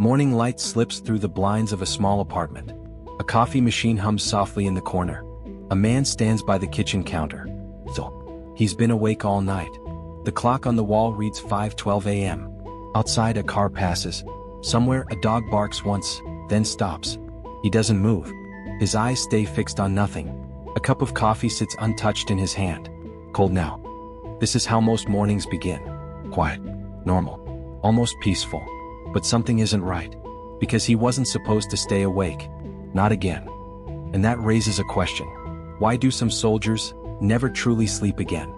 Morning light slips through the blinds of a small apartment. A coffee machine hums softly in the corner. A man stands by the kitchen counter. He's been awake all night. The clock on the wall reads 5:12 a.m. Outside, a car passes. Somewhere, a dog barks once, then stops. He doesn't move. His eyes stay fixed on nothing. A cup of coffee sits untouched in his hand. Cold now. This is how most mornings begin. Quiet. Normal. Almost peaceful. But something isn't right. Because he wasn't supposed to stay awake. Not again. And that raises a question. Why do some soldiers never truly sleep again?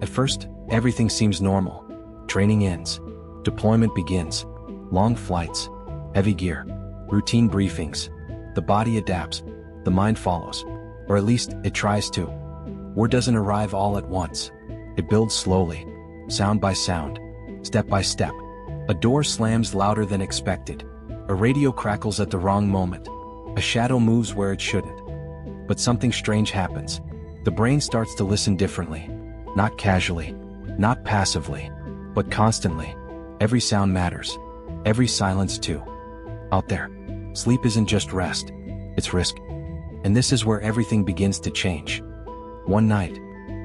At first, everything seems normal. Training ends. Deployment begins. Long flights. Heavy gear. Routine briefings. The body adapts. The mind follows. Or at least, it tries to. War doesn't arrive all at once. It builds slowly. Sound by sound. Step by step. A door slams louder than expected. A radio crackles at the wrong moment. A shadow moves where it shouldn't. But something strange happens. The brain starts to listen differently. Not casually. Not passively. But constantly. Every sound matters. Every silence too. Out there, sleep isn't just rest. It's risk. And this is where everything begins to change. One night.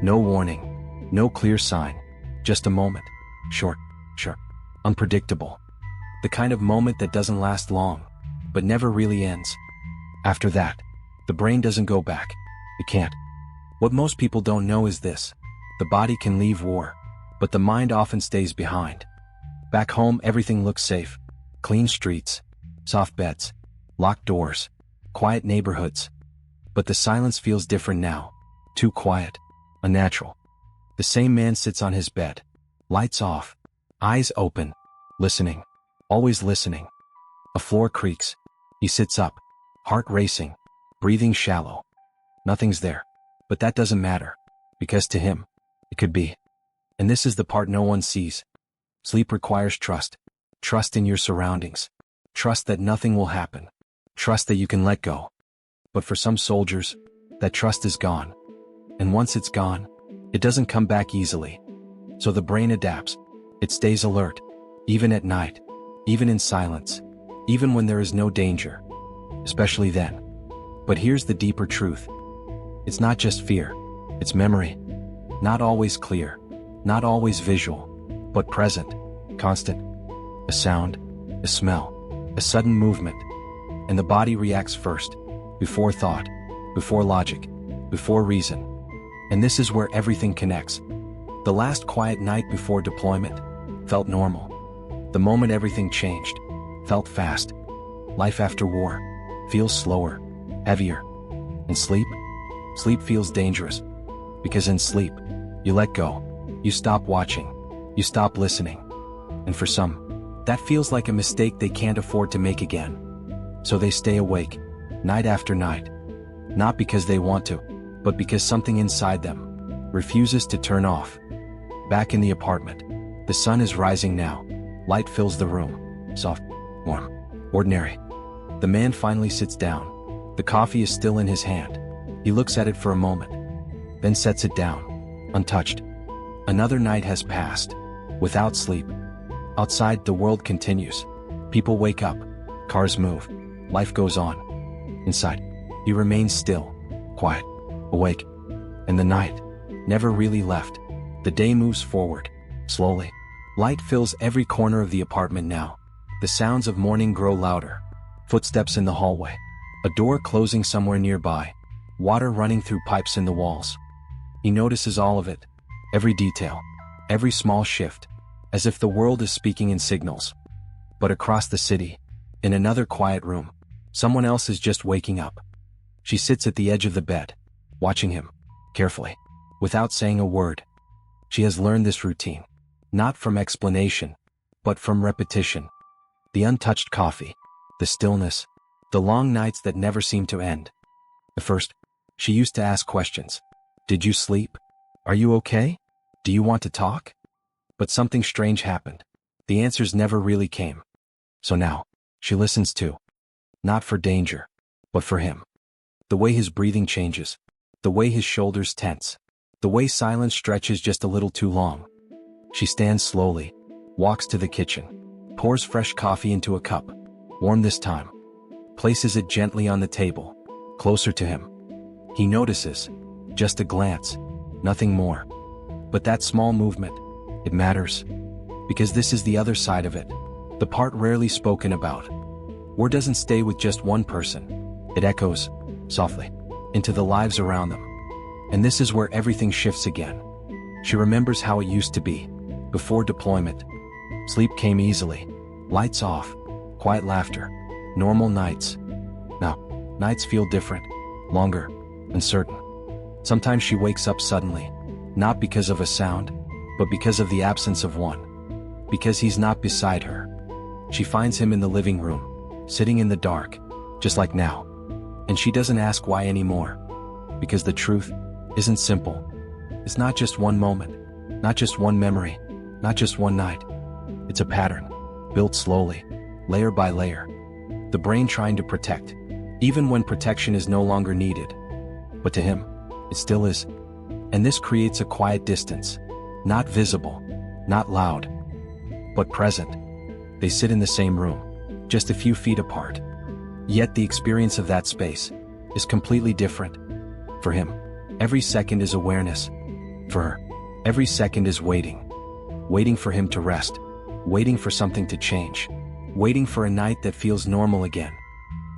No warning. No clear sign. Just a moment. Short. Sharp. Unpredictable. The kind of moment that doesn't last long. But never really ends. After that, the brain doesn't go back. It can't. What most people don't know is this. The body can leave war. But the mind often stays behind. Back home, everything looks safe. Clean streets. Soft beds. Locked doors. Quiet neighborhoods. But the silence feels different now. Too quiet. Unnatural. The same man sits on his bed. Lights off. Eyes open. Listening. Always listening. A floor creaks. He sits up. Heart racing. Breathing shallow. Nothing's there. But that doesn't matter. Because to him, it could be. And this is the part no one sees. Sleep requires trust. Trust in your surroundings. Trust that nothing will happen. Trust that you can let go. But for some soldiers, that trust is gone. And once it's gone, it doesn't come back easily. So the brain adapts. It stays alert. Even at night. Even in silence. Even when there is no danger. Especially then. But here's the deeper truth. It's not just fear. It's memory. Not always clear. Not always visual. But present. Constant. A sound. A smell. A sudden movement. And the body reacts first. Before thought. Before logic. Before reason. And this is where everything connects. The last quiet night before deployment felt normal. The moment everything changed felt fast. Life after war feels slower, heavier. And sleep? Sleep feels dangerous. Because in sleep, you let go. You stop watching. You stop listening. And for some, that feels like a mistake they can't afford to make again. So they stay awake, night after night. Not because they want to, but because something inside them refuses to turn off. Back in the apartment, the sun is rising now. Light fills the room. Soft, warm, ordinary. The man finally sits down. The coffee is still in his hand. He looks at it for a moment, then sets it down, untouched. Another night has passed, without sleep. Outside, the world continues. People wake up, cars move, life goes on. Inside, he remains still, quiet, awake. And the night never really left. The day moves forward, slowly. Light fills every corner of the apartment now. The sounds of morning grow louder. Footsteps in the hallway. A door closing somewhere nearby. Water running through pipes in the walls. He notices all of it. Every detail. Every small shift. As if the world is speaking in signals. But across the city, in another quiet room, someone else is just waking up. She sits at the edge of the bed, watching him, carefully, without saying a word. She has learned this routine. Not from explanation, but from repetition. The untouched coffee. The stillness. The long nights that never seem to end. At first, she used to ask questions. Did you sleep? Are you okay? Do you want to talk? But something strange happened. The answers never really came. So now, she listens too. Not for danger, but for him. The way his breathing changes. The way his shoulders tense. The way silence stretches just a little too long. She stands slowly, walks to the kitchen, pours fresh coffee into a cup, warm this time. Places it gently on the table, closer to him. He notices, just a glance, nothing more. But that small movement, it matters. Because this is the other side of it, the part rarely spoken about. War doesn't stay with just one person. It echoes, softly, into the lives around them. And this is where everything shifts again. She remembers how it used to be, before deployment. Sleep came easily, lights off, quiet laughter, normal nights. Now, nights feel different, longer, uncertain. Sometimes she wakes up suddenly, not because of a sound, but because of the absence of one. Because he's not beside her. She finds him in the living room, sitting in the dark, just like now. And she doesn't ask why anymore. Because the truth isn't simple. It's not just one moment, not just one memory, not just one night. It's a pattern, built slowly, layer by layer. The brain trying to protect, even when protection is no longer needed. But to him, it still is. And this creates a quiet distance, not visible, not loud, but present. They sit in the same room, just a few feet apart. Yet the experience of that space is completely different. For him, every second is awareness. For her, every second is waiting. Waiting for him to rest. Waiting for something to change. Waiting for a night that feels normal again.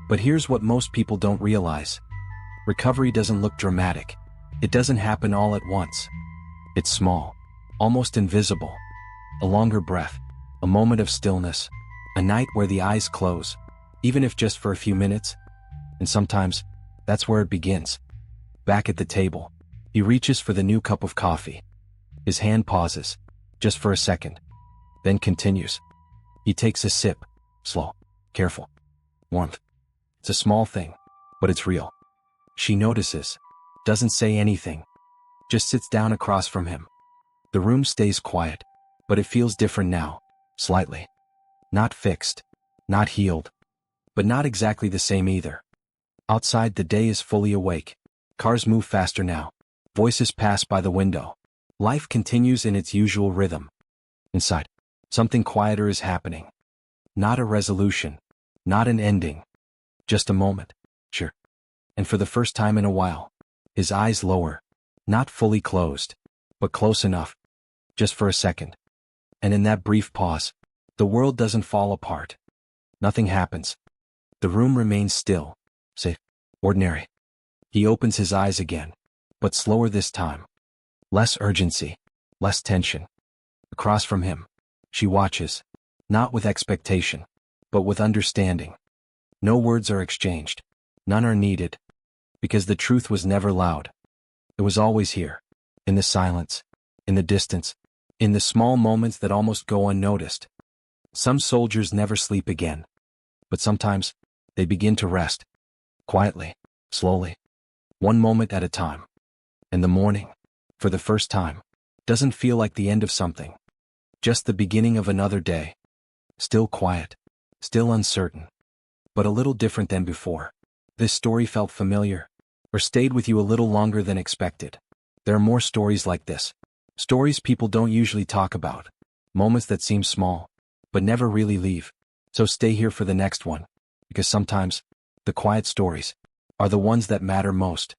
But here's what most people don't realize. Recovery doesn't look dramatic. It doesn't happen all at once. It's small, almost invisible. A longer breath, a moment of stillness, a night where the eyes close, even if just for a few minutes. And sometimes, that's where it begins. Back at the table, he reaches for the new cup of coffee. His hand pauses, just for a second, then continues. He takes a sip, slow, careful. Warmth. It's a small thing, but it's real. She notices, doesn't say anything, just sits down across from him. The room stays quiet, but it feels different now, slightly. Not fixed, not healed, but not exactly the same either. Outside, the day is fully awake. Cars move faster now. Voices pass by the window. Life continues in its usual rhythm. Inside, something quieter is happening. Not a resolution, not an ending. Just a moment, sure. And for the first time in a while, his eyes lower, not fully closed, but close enough, just for a second. And in that brief pause, the world doesn't fall apart. Nothing happens. The room remains still, safe, ordinary. He opens his eyes again, but slower this time. Less urgency, less tension. Across from him, she watches, not with expectation, but with understanding. No words are exchanged. None are needed. Because the truth was never loud. It was always here, in the silence, in the distance, in the small moments that almost go unnoticed. Some soldiers never sleep again. But sometimes, they begin to rest. Quietly, slowly, one moment at a time. And the morning, for the first time, doesn't feel like the end of something. Just the beginning of another day. Still quiet, still uncertain, but a little different than before. This story felt familiar, or stayed with you a little longer than expected. There are more stories like this. Stories people don't usually talk about. Moments that seem small, but never really leave. So stay here for the next one, because sometimes, the quiet stories are the ones that matter most.